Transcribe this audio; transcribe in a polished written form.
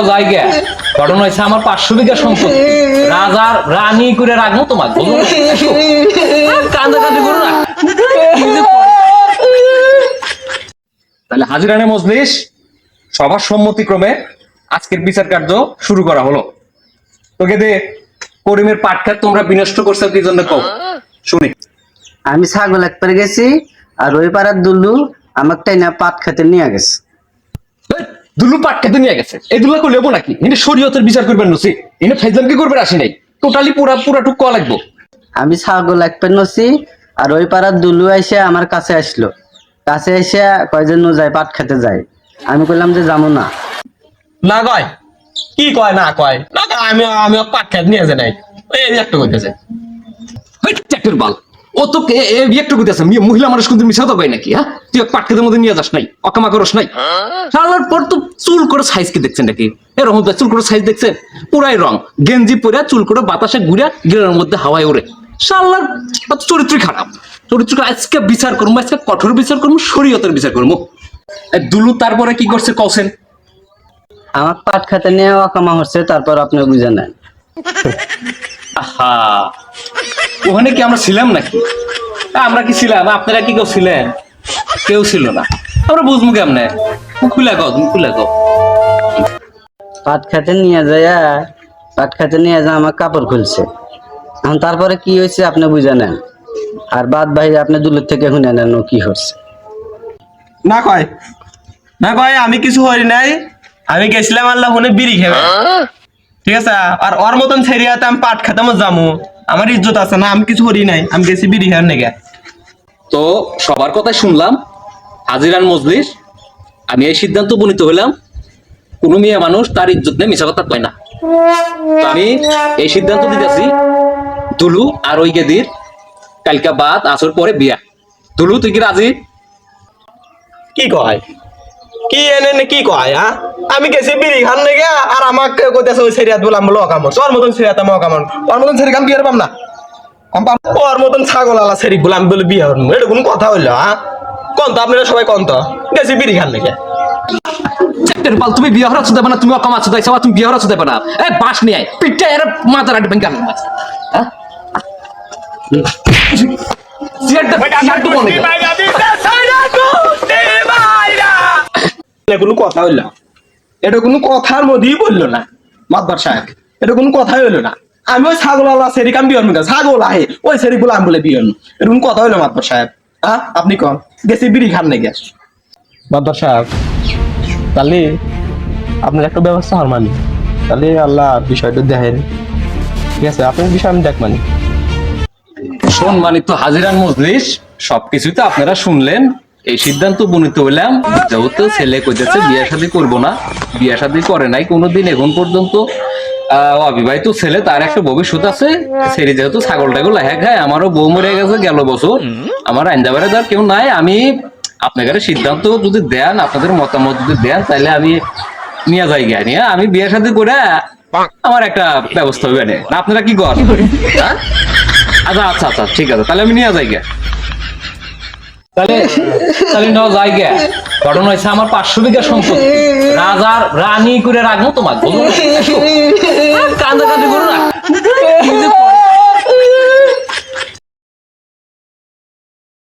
জায়গা ঘটনা হয়েছে আমার 500 বিঘা সম্পত্তি রাজার রানী করে রাখবো তোমার কান্দাকান্দি করো না। তাহলে হাজিরানে মজলিস সবার সম্মতিক্রমে আজকের বিচার কার্য শুরু করা হলো। তোকে দে করিমের পাট খাত তোমরা বিনষ্ট করছো কি জন্য কও শুনি। আমি ছাগল একবার গেছি আর ওই পাড়ার দুল্লু আমাকে না পাট খেতে নিয়ে গেছে। দুলু পাট খেতে নিয়ে গেছে, এই দুলা করলে হবো নাকি? এনে শরীয়তের বিচার করবেন নসি, এনে ফাইজলাম কি করবে আসি নাই, টোটালি পুরা টুক কয়া লাগবো। আমি ছাগল একবার নছি আর ওই পাড়ার দুল্লু এসে আমার কাছে আসলো, কাছে এসে কয়জন যায় পাট খেতে যায়। আমি কইলাম যে যাবো না। না কয় কি কয় না কয় না কয়, আমি পাট খেত নিয়ে যাই নাই ওই একটা কইতেছে চাকরির বাল ও তো একটু কইতেছে মহিলা মানুষ কিন্তু মিশা তো পাই নাকি? হ্যাঁ তুই পাট খেতের মধ্যে নিয়ে যাস নাই, অকামা করস নাই। সারার পর তো চুল করে সাইজ কি দেখছেন নাকি? এরকম চুল করে সাইজ দেখছেন, পুরাই রং গেঞ্জি পরে চুল করে বাতাসে ঘুরে গিরের মধ্যে হাওয়ায় ওড়ে। শালার চরিত্রই খারাপ, চরিত্র আজকে বিচার করবো, আজকে কঠোর বিচার করবো, শরীয়তের বিচার করবো। দুলু তারপরে কি করছে কওছেন? আমার পাট খেতে নিয়ে অকামা হচ্ছে, তারপর আপনি বুঝে নেন। আহা ওখানে কি আমরা ছিলাম নাকি? আমরা কি ছিলাম? আপনারা কি কেউ ছিলেন? কেউ ছিল না, আমরা বুঝবো কেমনে? খুলে গাও, তুমি খুলে গাও। পাট খেতে নিয়ে যায়, পাট খেতে নিয়ে যায় আমার কাপড় খুলছে। এখন তারপরে কি হয়েছে আপনি বুঝে নেন, আর বাদ ভাই আপনি দূরের থেকে শুনে নেন ও কি হচ্ছে। না কয় না কয় আমি কিছু হই নাই, আমি গেছিলাম আল্লাহ ফোনে বিড়ি খেয়ে, ঠিক আছে? আর ওর মতন ছেড়িয়াতে আমি পাট খেতে আমার যামু, আমার ইজ্জত আছে না? আমি কিছু করি নাই, আমি গেছি বিড়ি খেয়ে নেগে। তো সবার কথাই শুনলাম, হাজিরান মজলিস আমি এই সিদ্ধান্ত উপনীত হইলাম, কোন মেয়ে মানুষ তার ইজ্জত নিয়ে মিশা কথা কয় না। তো আমি এই সিদ্ধান্ত দিতেছি, দুলু আর ওই গেদির কালকা বাদ আসর পরে বিয়া। দুলু তুই কি রাজি? কি কয় কি এনে কি কয়? হ্যাঁ আমি গেছি বিড়ি খান নেগে আর আমাকে কইতেছে ওই ছেড়িয়াত বললাম বলো অকামন, ওর মতন ছেড়িয়াত আমি অকামন, ওর মতন ছেড়ি কাম বিয়ে পাম না, ওর মতন ছাগল আলা ছেড়ি বলে আমি বলে বিয়ে হন, এটা কোন কথা হইলো? হ্যাঁ কোন তো আপনারা সবাই কোন তো গেছি বিড়ি খান নেগে। চারটের পাল তুমি বিয়ে হরা দেবে না, তুমি অকাম আছো দাইছো, তুমি বিয়ে হরা দেবে না। এই বাস নিয়ে আয় পিঠটা এর মাথার আট ভেঙে গেল। হ্যাঁ কোনো কথা হইল, এটা কোনো কথার মধ্যেই বললো না মাতবার সাহেব, এটা কোনো কথাই হইলো না। আমি ওই ছাগল আল্লাহ সেরি কাম বিয়ন ছাগল আহে ওই সেরি গুলো আমি বলে বিয়ন, এটা কোনো কথা হইলো মাতবার সাহেব? হ্যাঁ আপনি কন গেছি বিড়ি খান নেই গ্যাস মাতবার সাহেব, তাহলে আপনার একটা ব্যবস্থা হর মানি, তাহলে আল্লাহ বিষয়টা দেখেন, ঠিক আছে? আপনার বিষয় আমি দেখ মানি। শোন মানিক তো হাজিরান মজলিস সবকিছুই তো আপনারা শুনলেন, এই সিদ্ধান্ত উপনীত হইলাম যেহেতু ছেলে কইতেছে বিয়ে শাদী করবো না, বিয়ে শাদী করে নাই কোনোদিন এখন পর্যন্ত, অবিবাহিত ছেলে, তার একটা ভবিষ্যৎ আছে। ছেলে যেহেতু ছাগল টাগল খায়, আমারও বউ মরে গেছে গেল বছর, আমার আইনজাবারে যার কেউ নাই, আমি আপনাদের সিদ্ধান্ত যদি দেন, আপনাদের মতামত যদি দেন, তাহলে আমি নিয়ে যাই গিয়ে নিয়ে আমি বিয়ে শাদী করে আমার একটা ব্যবস্থা হবে না। আপনারা কি করেন? হ্যাঁ আচ্ছা আচ্ছা আচ্ছা ঠিক আছে, তাহলে আমি নিয়ে যাই গিয়া। তাহলে তাহলে নেওয়া যায় গিয়া। ঘটনা হয়েছে আমার 500 বিঘা সম্পত্তি রাজার রানী করে রাখবো তোমার কান্দাকান্দি করো না।